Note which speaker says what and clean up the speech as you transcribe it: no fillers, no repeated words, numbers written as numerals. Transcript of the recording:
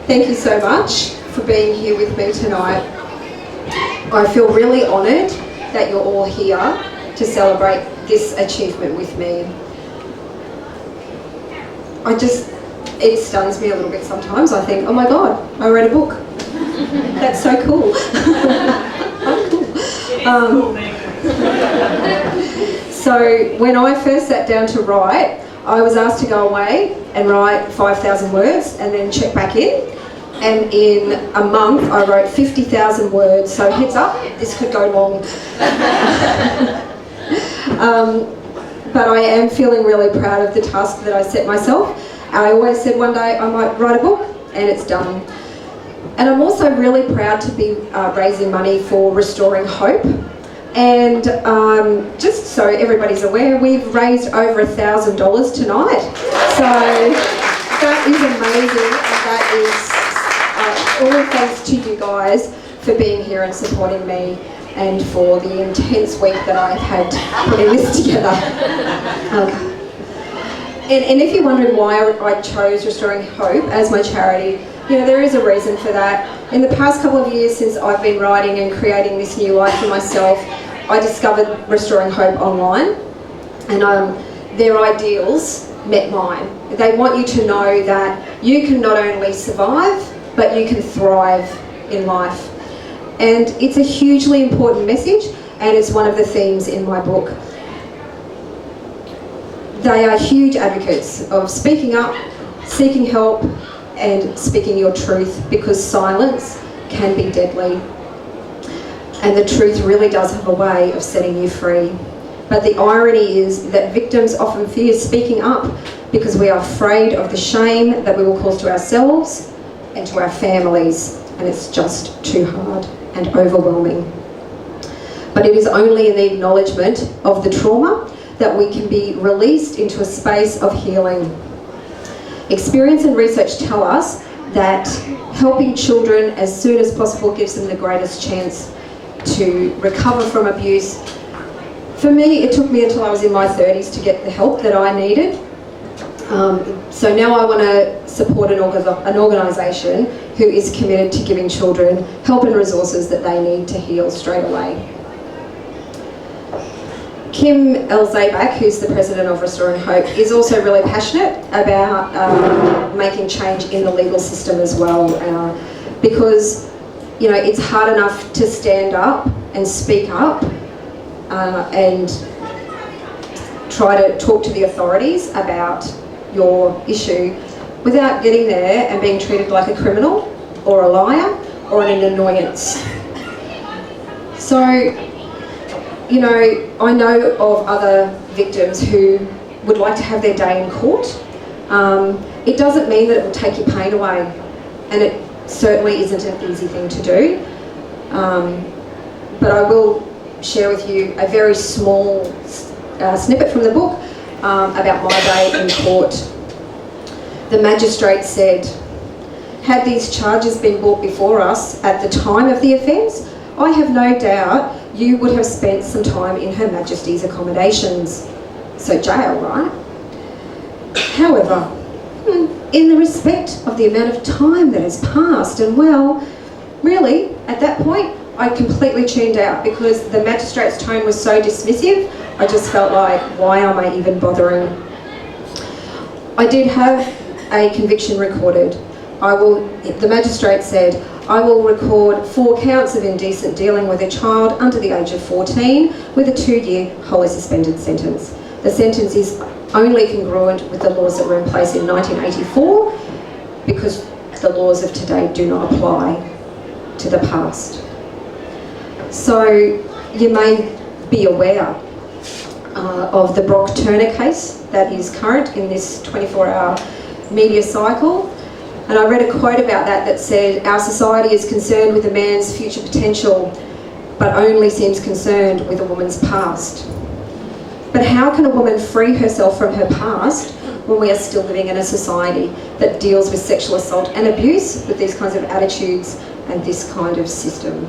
Speaker 1: Thank you so much for being here with me tonight. I feel really honoured that you're all here to celebrate this achievement with me. It stuns me a little bit sometimes. I think, oh my God, I read a book. That's so cool. I'm cool. So when I first sat down to write, I was asked to go away and write 5,000 words and then check back in. And in a month, I wrote 50,000 words. So heads up, this could go long. But I am feeling really proud of the task that I set myself. I always said one day I might write a book, and it's done. And I'm also really proud to be raising money for Restoring Hope. And just so everybody's aware, we've raised over $1,000 tonight. So that is amazing, and that is all thanks to you guys for being here and supporting me, and for the intense week that I've had putting this together. And if you're wondering why I chose Restoring Hope as my charity, you know, there is a reason for that. In the past couple of years since I've been writing and creating this new life for myself, I discovered Restoring Hope online, and their ideals met mine. They want you to know that you can not only survive, but you can thrive in life. And it's a hugely important message, and it's one of the themes in my book. They are huge advocates of speaking up, seeking help, and speaking your truth, because silence can be deadly. And the truth really does have a way of setting you free. But the irony is that victims often fear speaking up because we are afraid of the shame that we will cause to ourselves and to our families, and it's just too hard and overwhelming. But it is only in the acknowledgement of the trauma that we can be released into a space of healing. Experience and research tell us that helping children as soon as possible gives them the greatest chance to recover from abuse. For me, it took me until I was in my 30s to get the help that I needed. So now I want to support an organisation who is committed to giving children help and resources that they need to heal straight away. Kim Elzabak, who's the president of Restoring Hope, is also really passionate about making change in the legal system as well, because you know, it's hard enough to stand up and speak up and try to talk to the authorities about your issue without getting there and being treated like a criminal or a liar or an annoyance. So, you know, I know of other victims who would like to have their day in court. It doesn't mean that it will take your pain away, and it certainly isn't an easy thing to do. But I will share with you a very small snippet from the book about my day in court. The magistrate said, "Had these charges been brought before us at the time of the offence, I have no doubt you would have spent some time in Her Majesty's accommodations." So jail, right? However, in the respect of the amount of time that has passed, and well, really, at that point, I completely tuned out because the magistrate's tone was so dismissive. I just felt like, why am I even bothering? I did have a conviction recorded. The magistrate said, "I will record 4 counts of indecent dealing with a child under the age of 14 with a 2-year wholly suspended sentence. The sentence is only congruent with the laws that were in place in 1984 because the laws of today do not apply to the past." So you may be aware of the Brock Turner case that is current in this 24-hour media cycle. And I read a quote about that said, "Our society is concerned with a man's future potential, but only seems concerned with a woman's past." But how can a woman free herself from her past when we are still living in a society that deals with sexual assault and abuse with these kinds of attitudes and this kind of system?